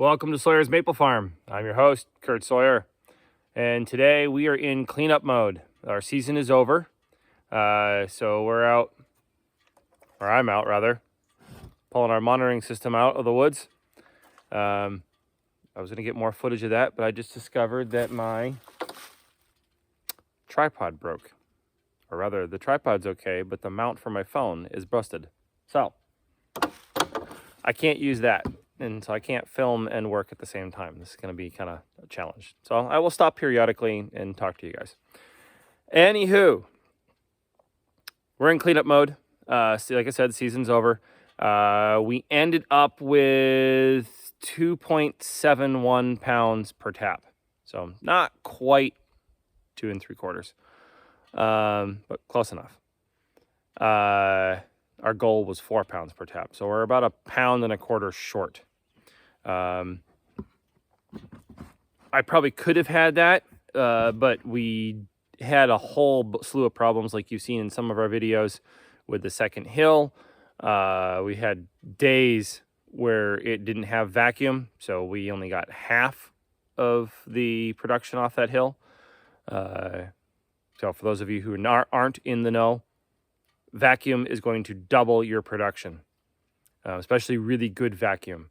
Welcome to Sawyer's Maple Farm. I'm your host, Kurt Sawyer, and today we are in cleanup mode. Our season is over, so we're out, or I'm out rather, pulling our monitoring system out of the woods. I was going to get more footage of that, but I just discovered that my tripod broke. Or rather, the tripod's okay, but the mount for my phone is busted. So, I can't use that. And so I can't film and work at the same time. This is going to be kind of a challenge. So I will stop periodically and talk to you guys. Anywho, we're in cleanup mode. So like I said, the season's over. We ended up with 2.71 pounds per tap. So not quite 2 3/4, but close enough. Our goal was 4 pounds per tap. So we're about 1.25 pounds short. I probably could have had that, but we had a whole slew of problems like you've seen in some of our videos with the second hill. We had days where it didn't have vacuum, so we only got half of the production off that hill. So for those of you who aren't in the know, vacuum is going to double your production, especially really good vacuum.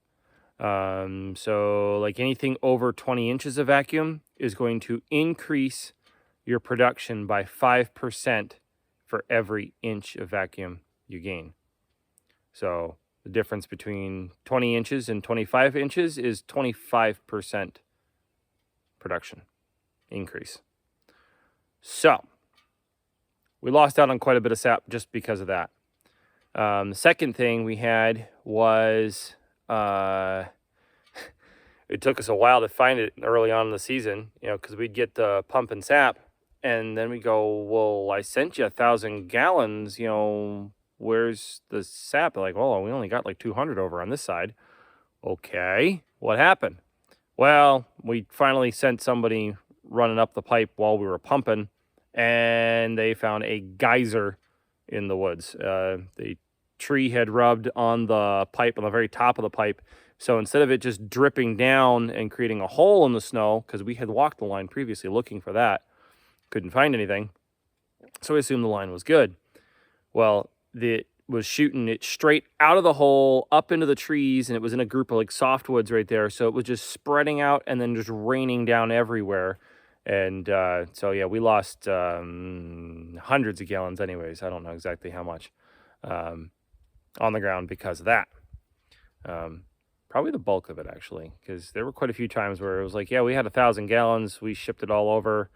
So like anything over 20 inches of vacuum is going to increase your production by 5% for every inch of vacuum you gain. So the difference between 20 inches and 25 inches is 25% production increase. So we lost out on quite a bit of sap just because of that. The second thing we had was it took us a while to find it early on in the season, because we'd get the pump and sap, and then we go, well, I sent you 1,000 gallons, where's the sap? Like, well, we only got like 200 over on this side. Okay, what happened? Well, we finally sent somebody running up the pipe while we were pumping, and they found a geyser in the woods. The tree had rubbed on the pipe, on the very top of the pipe. So instead of it just dripping down and creating a hole in the snow, because we had walked the line previously looking for that, couldn't find anything. So we assumed the line was good. Well, it was shooting it straight out of the hole, up into the trees, and it was in a group of like softwoods right there. So it was just spreading out and then just raining down everywhere. And so, yeah, we lost hundreds of gallons anyways. I don't know exactly how much on the ground because of that. Probably the bulk of it, actually, because there were quite a few times where it was like, yeah, we had 1,000 gallons. We shipped it all over.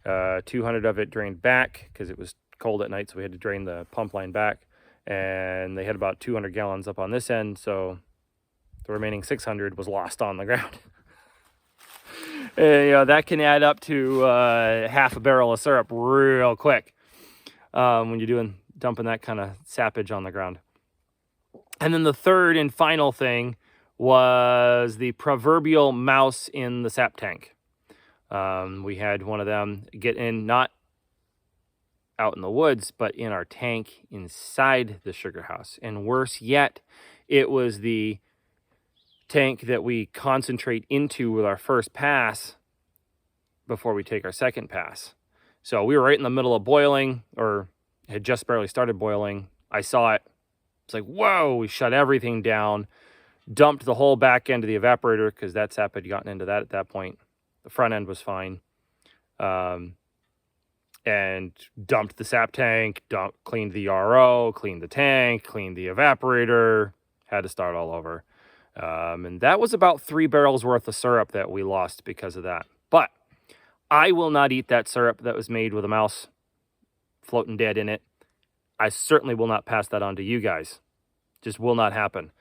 200 of it drained back because it was cold at night, so we had to drain the pump line back. And they had about 200 gallons up on this end, so the remaining 600 was lost on the ground. And, that can add up to half a barrel of syrup real quick when you're dumping that kind of sappage on the ground. And then the third and final thing was the proverbial mouse in the sap tank. We had one of them get in, not out in the woods, but in our tank inside the sugar house. And worse yet, it was the tank that we concentrate into with our first pass before we take our second pass. So we were right in the middle of boiling, or had just barely started boiling. I saw it. It's like, whoa, we shut everything down, dumped the whole back end of the evaporator because that sap had gotten into that at that point. The front end was fine. And dumped the sap tank, cleaned the RO, cleaned the tank, cleaned the evaporator, had to start all over. And that was about 3 barrels worth of syrup that we lost because of that. But I will not eat that syrup that was made with a mouse floating dead in it. I certainly will not pass that on to you guys. Just will not happen.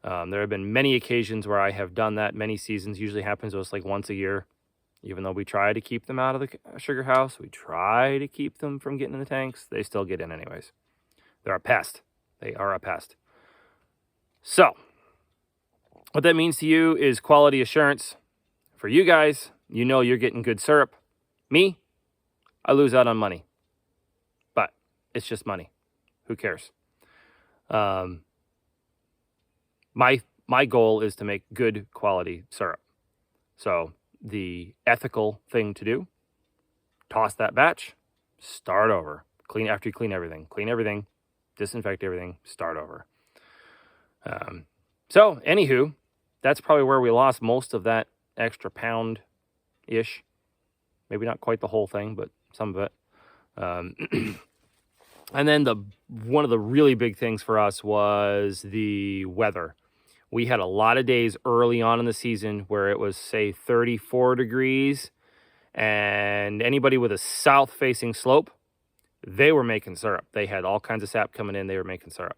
There have been many occasions where I have done that. Many seasons. Usually happens to us like once a year. Even though we try to keep them out of the sugar house, we try to keep them from getting in the tanks, they still get in anyways. They're a pest. They are a pest. So, what that means to you is quality assurance. For you guys, you're getting good syrup. Me, I lose out on money. But it's just money. Who cares? My my goal is to make good quality syrup. So the ethical thing to do, toss that batch, start over. Clean after you clean everything, disinfect everything, start over. So anywho, that's probably where we lost most of that extra pound-ish. Maybe not quite the whole thing, but some of it. And then one of the really big things for us was the weather. We had a lot of days early on in the season where it was, say, 34 degrees, and anybody with a south-facing slope, they were making syrup. They had all kinds of sap coming in. They were making syrup.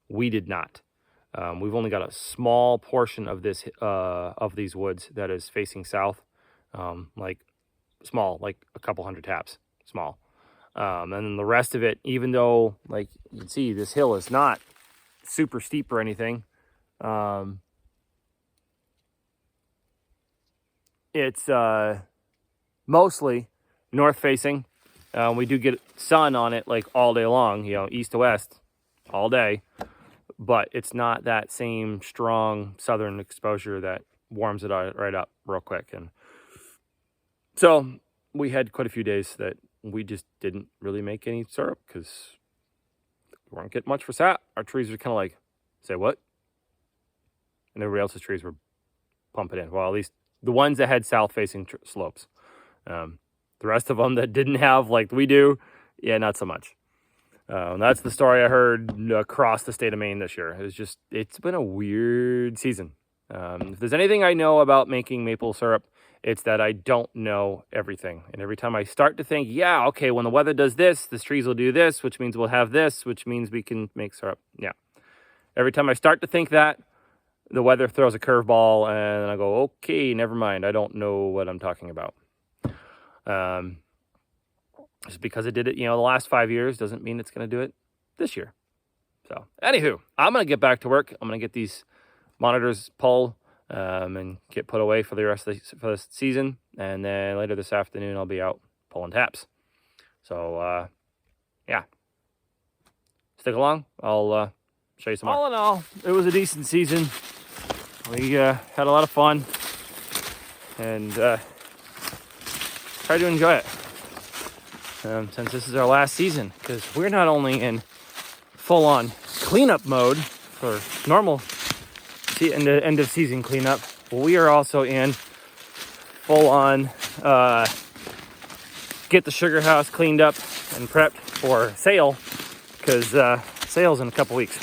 We did not. We've only got a small portion of this of these woods that is facing south, like small, like a couple hundred taps, small. And then the rest of it, even though, like you can see, this hill is not super steep or anything, it's mostly north facing. We do get sun on it like all day long, east to west all day, but it's not that same strong southern exposure that warms it right up real quick. And so we had quite a few days that we just didn't really make any syrup because we weren't getting much for sap. Our trees were kind of like, say what? And everybody else's trees were pumping in. Well, at least the ones that had south-facing slopes. The rest of them that didn't have like we do, yeah, not so much. That's the story I heard across the state of Maine this year. It's been a weird season. If there's anything I know about making maple syrup, it's that I don't know everything. And every time I start to think, yeah, okay, when the weather does this, the trees will do this, which means we'll have this, which means we can make syrup. Yeah. Every time I start to think that, the weather throws a curveball and I go, okay, never mind. I don't know what I'm talking about. Just because it did it, the last 5 years doesn't mean it's going to do it this year. So, anywho, I'm going to get back to work. I'm going to get these monitors pulled and get put away for the rest of the season. And then later this afternoon, I'll be out pulling taps. So, yeah. Stick along. I'll show you some more. All in all, it was a decent season. We had a lot of fun and tried to enjoy it. Since this is our last season, because we're not only in full-on cleanup mode for normal end of season cleanup, but we are also in full-on get the sugar house cleaned up and prepped for sale, because sale's in a couple weeks,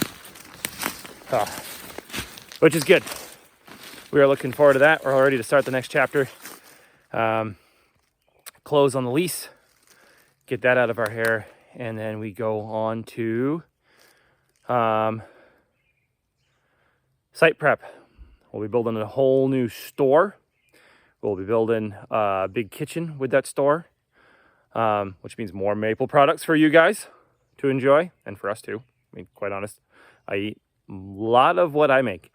which is good. We are looking forward to that. We're all ready to start the next chapter, close on the lease, get that out of our hair, and then we go on to site prep. We'll be building a whole new store. We'll be building a big kitchen with that store, which means more maple products for you guys to enjoy, and for us too. I mean, quite honest, I eat a lot of what I make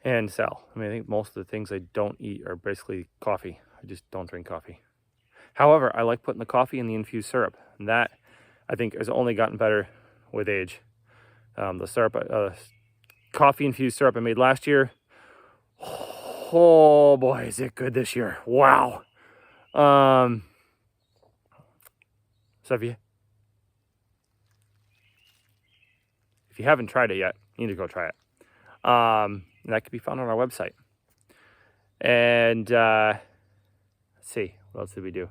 and sell. I mean, I think most of the things I don't eat are basically coffee. I just don't drink coffee. However, I like putting the coffee in the infused syrup. And that, I think, has only gotten better with age. The syrup, coffee-infused syrup I made last year. Oh, boy, is it good this year. Wow. So if you haven't tried it yet, you need to go try it. And that can be found on our website. And let's see, what else did we do?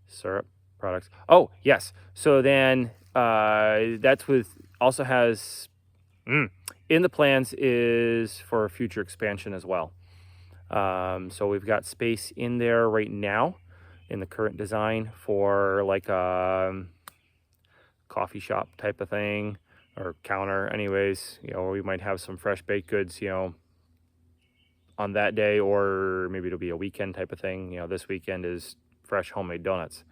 Syrup products. Oh, yes. So then that's with, also has, in the plans is for future expansion as well. So we've got space in there right now in the current design for like a coffee shop type of thing, or counter anyways, where we might have some fresh baked goods, on that day, or maybe it'll be a weekend type of thing. This weekend is fresh homemade donuts.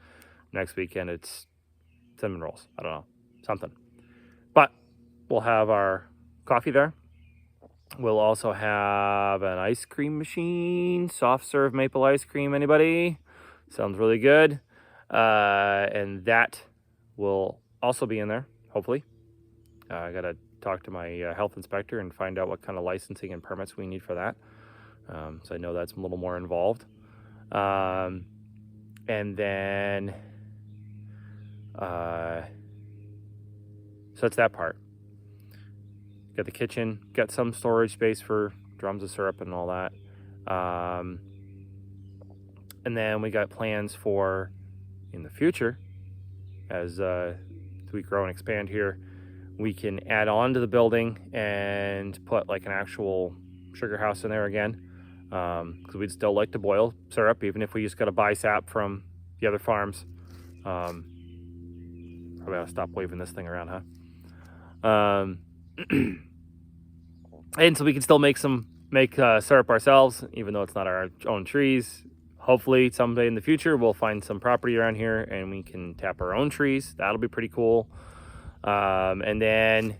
Next weekend it's cinnamon rolls. I don't know, something. But we'll have our coffee there. We'll also have an ice cream machine, soft serve maple ice cream. Anybody? Sounds really good. And that will also be in there, hopefully. I got to talk to my health inspector and find out what kind of licensing and permits we need for that. So I know that's a little more involved. And then, so that's that part. Got the kitchen, got some storage space for drums of syrup and all that. And then we got plans for in the future, as we grow and expand here, we can add on to the building and put like an actual sugar house in there again. Because we'd still like to boil syrup, even if we just got to buy sap from the other farms. Probably ought to stop waving this thing around, huh? And so we can still make syrup ourselves, even though it's not our own trees. Hopefully someday in the future we'll find some property around here and we can tap our own trees. That'll be pretty cool. And then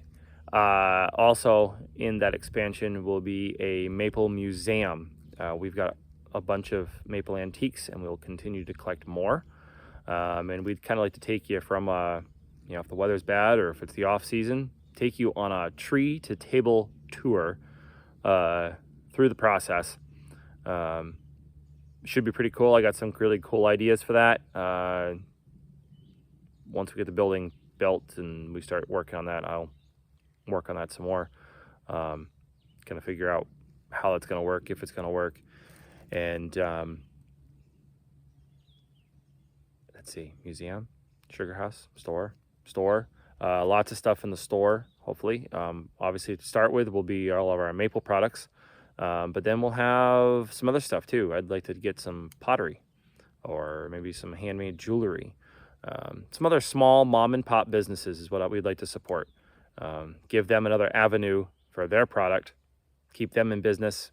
also in that expansion will be a maple museum. We've got a bunch of maple antiques and we'll continue to collect more. And we'd kind of like to take you from, if the weather's bad or if it's the off season, take you on a tree to table tour through the process. Should be pretty cool. I got some really cool ideas for that. Once we get the building built and we start working on that, I'll work on that some more. Kind of figure out how it's going to work, if it's going to work. And let's see, museum, sugar house, store. Lots of stuff in the store, hopefully. Obviously, to start with will be all of our maple products. But then we'll have some other stuff too. I'd like to get some pottery or maybe some handmade jewelry. Some other small mom and pop businesses is what we'd like to support. Give them another avenue for their product, keep them in business,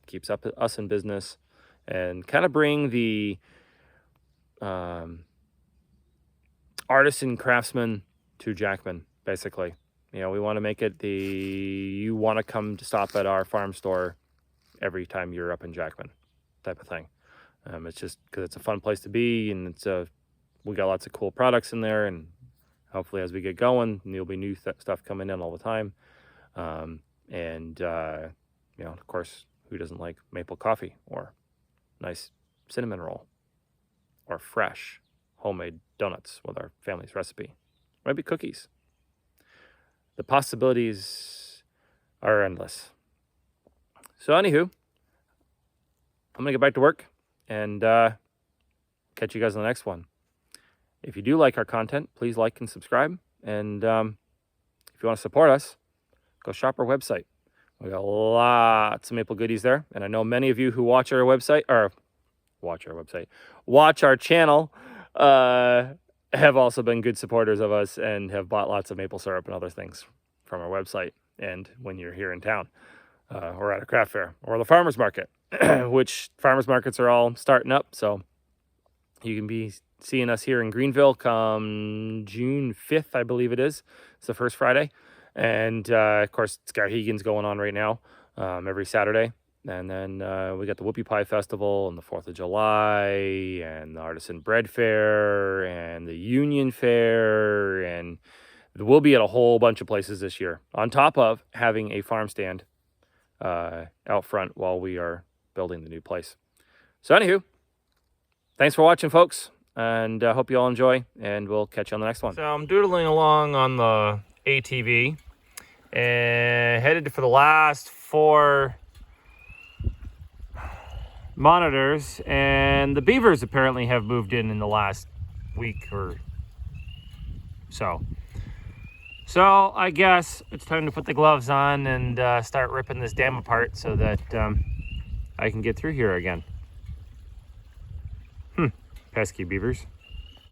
keeps us in business, and kind of bring the artisan craftsman to Jackman, basically. We want to make it you want to come to stop at our farm store every time you're up in Jackman type of thing. It's just because it's a fun place to be, and we got lots of cool products in there, and hopefully as we get going, there'll be new stuff coming in all the time. Of course, who doesn't like maple coffee or nice cinnamon roll or fresh homemade donuts with our family's recipe? Maybe cookies. The possibilities are endless. So anywho, I'm going to get back to work and catch you guys on the next one. If you do like our content, please like and subscribe. And if you want to support us, go shop our website. We got lots of maple goodies there. And I know many of you who watch our channel, have also been good supporters of us and have bought lots of maple syrup and other things from our website. And when you're here in town, or at a craft fair or the farmer's market, which farmer's markets are all starting up. So you can be seeing us here in Greenville come June 5th, I believe it is. It's the first Friday. And of course, Skowhegan's going on right now, every Saturday. And then we got the Whoopie Pie Festival and the 4th of July and the Artisan Bread Fair and the Union Fair. And we'll be at a whole bunch of places this year, on top of having a farm stand out front while we are building the new place. So anywho, thanks for watching, folks, and I hope you all enjoy, and we'll catch you on the next one. So I'm doodling along on the ATV and headed for the last 4 monitors, and the beavers apparently have moved in the last week or so. So I guess it's time to put the gloves on and start ripping this dam apart so that I can get through here again. Pesky beavers.